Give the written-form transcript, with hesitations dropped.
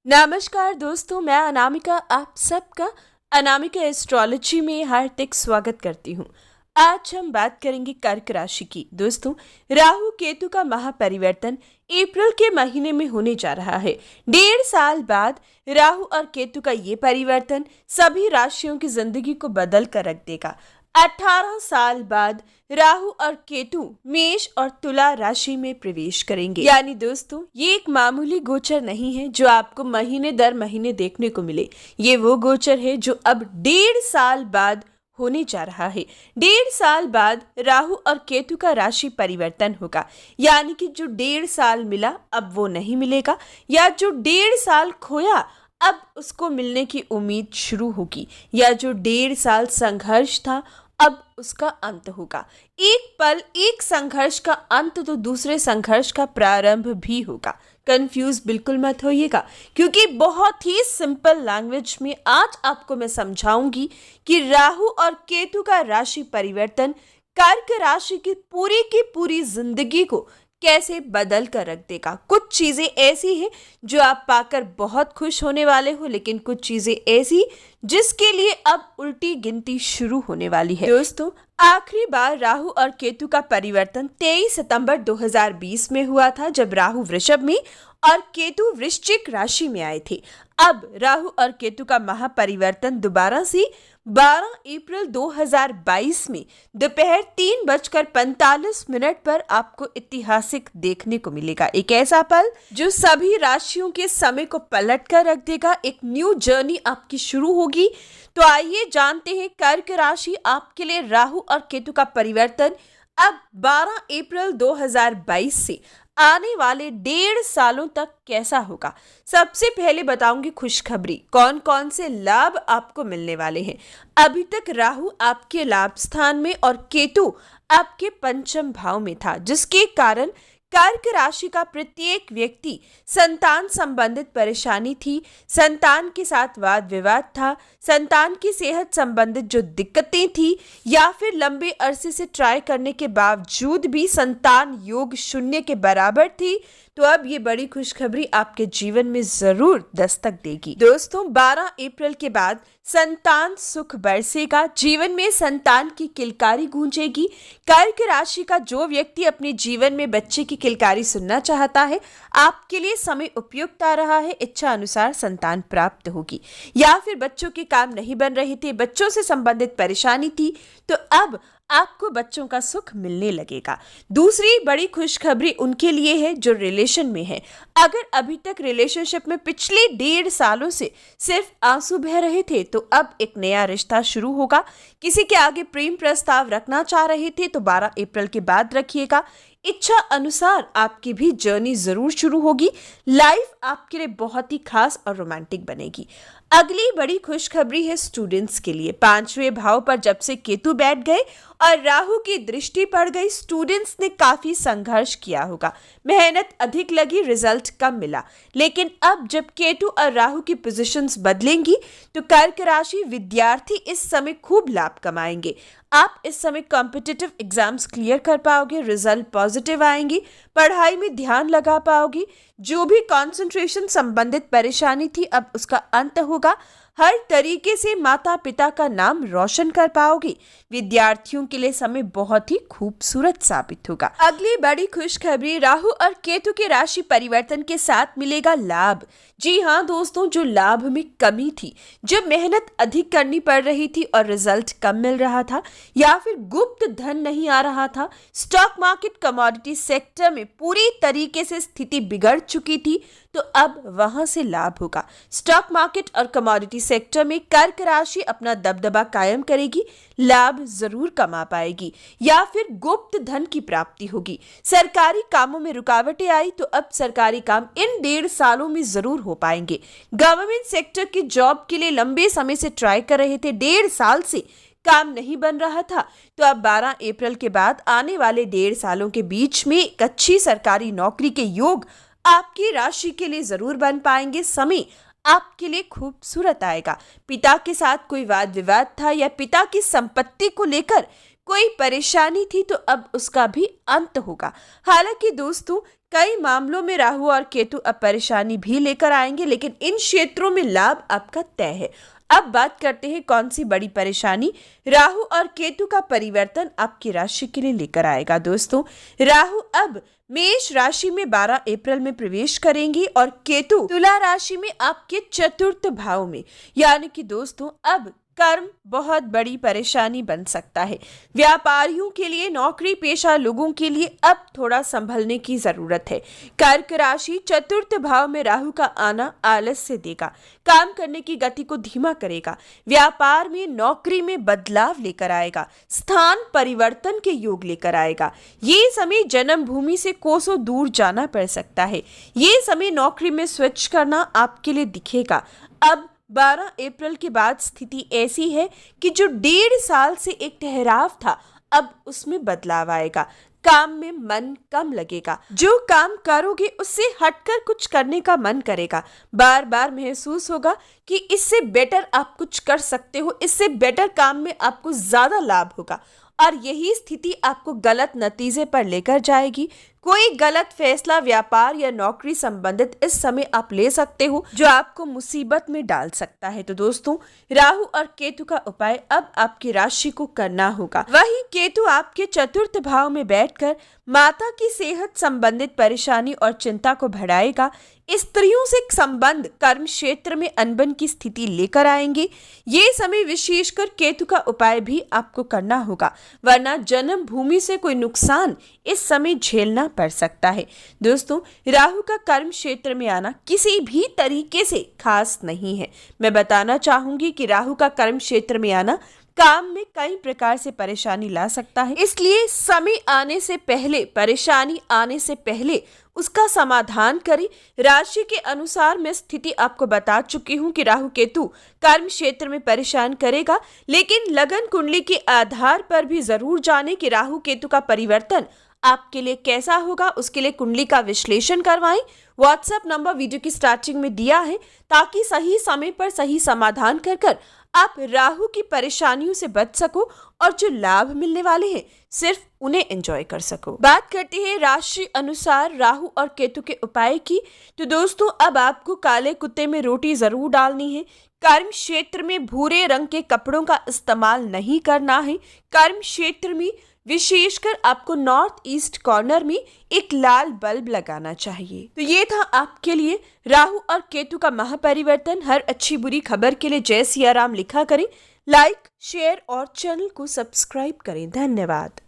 नमस्कार दोस्तों, मैं अनामिका आप सबका अनामिका एस्ट्रोलॉजी में हार्दिक स्वागत करती हूँ। आज हम बात करेंगे कर्क राशि की। दोस्तों, राहु केतु का महापरिवर्तन अप्रैल के महीने में होने जा रहा है। 1.5 साल बाद राहु और केतु का ये परिवर्तन सभी राशियों की जिंदगी को बदल कर रख देगा। 18 साल बाद राहु और केतु मेष और तुला राशि में प्रवेश करेंगे। यानी दोस्तों, ये एक मामूली गोचर नहीं है जो आपको महीने दर महीने देखने को मिले। ये वो गोचर है जो अब 1.5 साल बाद होने जा रहा है। 1.5 साल बाद राहु और केतु का राशि परिवर्तन होगा। यानी कि जो 1.5 साल मिला अब वो नहीं मिलेगा, या जो 1.5 साल खोया अब उसको मिलने की उम्मीद शुरू होगी, या जो 1.5 साल संघर्ष था अब उसका अंत होगा। एक पल एक संघर्ष का अंत तो दूसरे संघर्ष का प्रारंभ भी होगा। कंफ्यूज बिल्कुल मत होइएगा, क्योंकि बहुत ही सिंपल लैंग्वेज में आज आपको मैं समझाऊंगी कि राहु और केतु का राशि परिवर्तन कर्क राशि की पूरी जिंदगी को कैसे बदल कर रख देगा। कुछ चीजें ऐसी हैं जो आप पाकर बहुत खुश होने वाले हो, लेकिन कुछ चीजें ऐसी जिसके लिए अब उल्टी गिनती शुरू होने वाली है। दोस्तों, आखिरी बार राहु और केतु का परिवर्तन 23 सितंबर 2020 में हुआ था, जब राहु वृषभ में और केतु वृश्चिक राशि में आए थे। अब राहु और केतु का महापरिवर्तन दोबारा से 12 अप्रैल 2022 में दोपहर 3:45 पर आपको ऐतिहासिक देखने को मिलेगा। एक ऐसा पल जो सभी राशियों के समय को पलट कर रख देगा। एक न्यू जर्नी आपकी शुरू होगी। तो आइए जानते हैं कर्क राशि आपके लिए राहु और केतु का परिवर्तन अब 12 अप्रैल 2022 से आने वाले 1.5 सालों तक कैसा होगा। सबसे पहले बताऊंगी खुशखबरी, कौन कौन से लाभ आपको मिलने वाले हैं। अभी तक राहु आपके लाभ स्थान में और केतु आपके पंचम भाव में था, जिसके कारण कर्क राशि का प्रत्येक व्यक्ति संतान संबंधित परेशानी थी, संतान के साथ वाद विवाद था, संतान की सेहत संबंधित जो दिक्कतें थी, या फिर लंबे अरसे से ट्राई करने के बावजूद भी संतान योग शून्य के बराबर थी। तो अब ये बड़ी खुशखबरी आपके जीवन में जरूर दस्तक देगी। दोस्तों, 12 अप्रैल के बाद संतान सुख बरसेगा, जीवन में संतान की किलकारी गूंजेगी। कर्क राशि का जो व्यक्ति अपने जीवन में बच्चे की किलकारी सुनना चाहता है, आपके लिए समय उपयुक्त आ रहा है। इच्छा अनुसार संतान प्राप्त होगी, या फिर बच्चों के काम नहीं बन रहे थे, बच्चों से संबंधित परेशानी थी, तो अब आपको बच्चों का सुख मिलने लगेगा। दूसरी बड़ी खुशखबरी उनके लिए है जो रिलेशन में है। अगर अभी तक रिलेशनशिप में पिछले 1.5 सालों से सिर्फ आंसू बह रहे थे, तो अब एक नया रिश्ता शुरू होगा। किसी के आगे प्रेम प्रस्ताव रखना चाह रहे थे तो 12 अप्रैल के बाद रखिएगा। इच्छा अनुसार आपकी भी जर्नी जरूर शुरू होगी। लाइफ आपके लिए बहुत ही खास और रोमांटिक बनेगी। अगली बड़ी खुशखबरी है स्टूडेंट्स के लिए। 5वें भाव पर जब से केतु बैठ गए और राहु की दृष्टि पड़ गई, स्टूडेंट्स ने काफी संघर्ष किया होगा, मेहनत अधिक लगी, रिजल्ट कम मिला। लेकिन अब जब केतु और राहु की पोजीशंस बदलेंगी तो कर्क राशि विद्यार्थी इस समय खूब लाभ कमाएंगे। आप इस समय कॉम्पिटिटिव एग्जाम्स क्लियर कर पाओगे, रिजल्ट पॉजिटिव आएंगी, पढ़ाई में ध्यान लगा पाओगी। जो भी कंसंट्रेशन संबंधित परेशानी थी अब उसका अंत होगा। हर तरीके से माता पिता का नाम रोशन कर पाओगे। विद्यार्थियों के लिए समय बहुत ही खूबसूरत साबित होगा। अगली बड़ी खुशखबरी, राहु और केतु के राशि परिवर्तन के साथ मिलेगा लाभ। जी हाँ दोस्तों, जो लाभ में कमी थी, जब मेहनत अधिक करनी पड़ रही थी और रिजल्ट कम मिल रहा था, या फिर गुप्त धन नहीं आ रहा था, स्टॉक मार्केट कमोडिटी सेक्टर में पूरी तरीके से स्थिति बिगड़ चुकी थी, तो अब वहां से लाभ होगा। स्टॉक मार्केट और कमोडिटी सेक्टर में कर्क राशि अपना दबदबा कायम करेगी, लाभ जरूर कमा पाएगी, या फिर गुप्त धन की प्राप्ति होगी। सरकारी कामों में रुकावटें आई तो अब सरकारी काम इन 1.5 सालों में जरूर हो पाएंगे। गवर्नमेंट सेक्टर की जॉब के लिए लंबे समय से ट्राई कर रहे थे, 1.5 साल से काम नहीं बन रहा था, तो अब 12 अप्रैल के बाद आने वाले 1.5 सालों के बीच में एक अच्छी सरकारी नौकरी के योग आपकी राशि के लिए जरूर बन पाएंगे। समय आपके लिए खूबसूरत आएगा। पिता के साथ कोई वाद विवाद था या पिता की संपत्ति को लेकर कोई परेशानी थी तो अब उसका भी अंत होगा। हालांकि दोस्तों, कई मामलों में राहु और केतु अब परेशानी भी लेकर आएंगे, लेकिन इन क्षेत्रों में लाभ आपका तय है। अब बात करते हैं कौन सी बड़ी परेशानी राहु और केतु का परिवर्तन आपकी राशि के लिए लेकर आएगा। दोस्तों, राहु अब मेष राशि में 12 अप्रैल में प्रवेश करेंगे और केतु तुला राशि में आपके चतुर्थ भाव में। यानी कि दोस्तों, अब कर्म बहुत बड़ी परेशानी बन सकता है। व्यापारियों के लिए, नौकरी पेशा लोगों के लिए अब थोड़ा संभलने की जरूरत है। कर्क राशि चतुर्थ भाव में राहु का आना आलस्य देगा, काम करने की गति को धीमा करेगा, व्यापार में, नौकरी में बदलाव लेकर आएगा, स्थान परिवर्तन के योग लेकर आएगा। ये समय जन्म भूमि से कोसों दूर जाना पड़ सकता है। ये समय नौकरी में स्विच करना आपके लिए दिखेगा। अब 12 अप्रैल के बाद स्थिति ऐसी है कि जो 1.5 साल से एक ठहराव था, अब उसमें बदलाव आएगा। काम में मन कम लगेगा, जो काम करोगे उससे हटकर कुछ करने का मन करेगा। बार बार महसूस होगा कि इससे बेटर आप कुछ कर सकते हो, इससे बेटर काम में आपको ज्यादा लाभ होगा, और यही स्थिति आपको गलत नतीजे पर लेकर जाएगी। कोई गलत फैसला व्यापार या नौकरी संबंधित इस समय आप ले सकते हो, जो आपको मुसीबत में डाल सकता है। तो दोस्तों, राहु और केतु का उपाय अब आपकी राशि को करना होगा। वहीं केतु आपके चतुर्थ भाव में बैठकर माता की सेहत संबंधित परेशानी और चिंता को बढ़ाएगा। स्त्रियों से संबंध, कर्म क्षेत्र में अनबन की स्थिति लेकर आएंगे। ये समय विशेषकर केतु का उपाय भी आपको करना होगा, वरना जन्म भूमि से कोई नुकसान इस समय झेलना पड़ सकता है। दोस्तों, राहु का कर्म क्षेत्र में आना किसी भी तरीके से खास नहीं है। मैं बताना चाहूंगी कि राहु का कर्म क्षेत्र में आना काम में कई प्रकार से परेशानी ला सकता है, इसलिए समय आने से पहले, परेशानी आने से पहले उसका समाधान करें। राशि के अनुसार मैं स्थिति आपको बता चुकी हूं कि राहु केतु कर्म क्षेत्र में परेशान करेगा, लेकिन लगन कुंडली के आधार पर भी जरूर जाने कि राहु केतु का परिवर्तन आपके लिए कैसा होगा। उसके लिए कुंडली का विश्लेषण करवाएं। व्हाट्सएप नंबर वीडियो की स्टार्टिंग में दिया है, ताकि सही समय पर सही समाधान कर आप राहु की परेशानियों से बच सको और जो लाभ मिलने वाले हैं सिर्फ उन्हें एंजॉय कर सको। बात करते हैं राशि अनुसार राहु और केतु के उपाय की। तो दोस्तों, अब आपको काले कुत्ते में रोटी जरूर डालनी है। कर्म क्षेत्र में भूरे रंग के कपड़ों का इस्तेमाल नहीं करना है। कर्म क्षेत्र में विशेषकर आपको नॉर्थ ईस्ट कॉर्नर में एक लाल बल्ब लगाना चाहिए। तो ये था आपके लिए राहु और केतु का महापरिवर्तन। हर अच्छी बुरी खबर के लिए जय सिया राम लिखा करें, लाइक, शेयर और चैनल को सब्सक्राइब करें। धन्यवाद।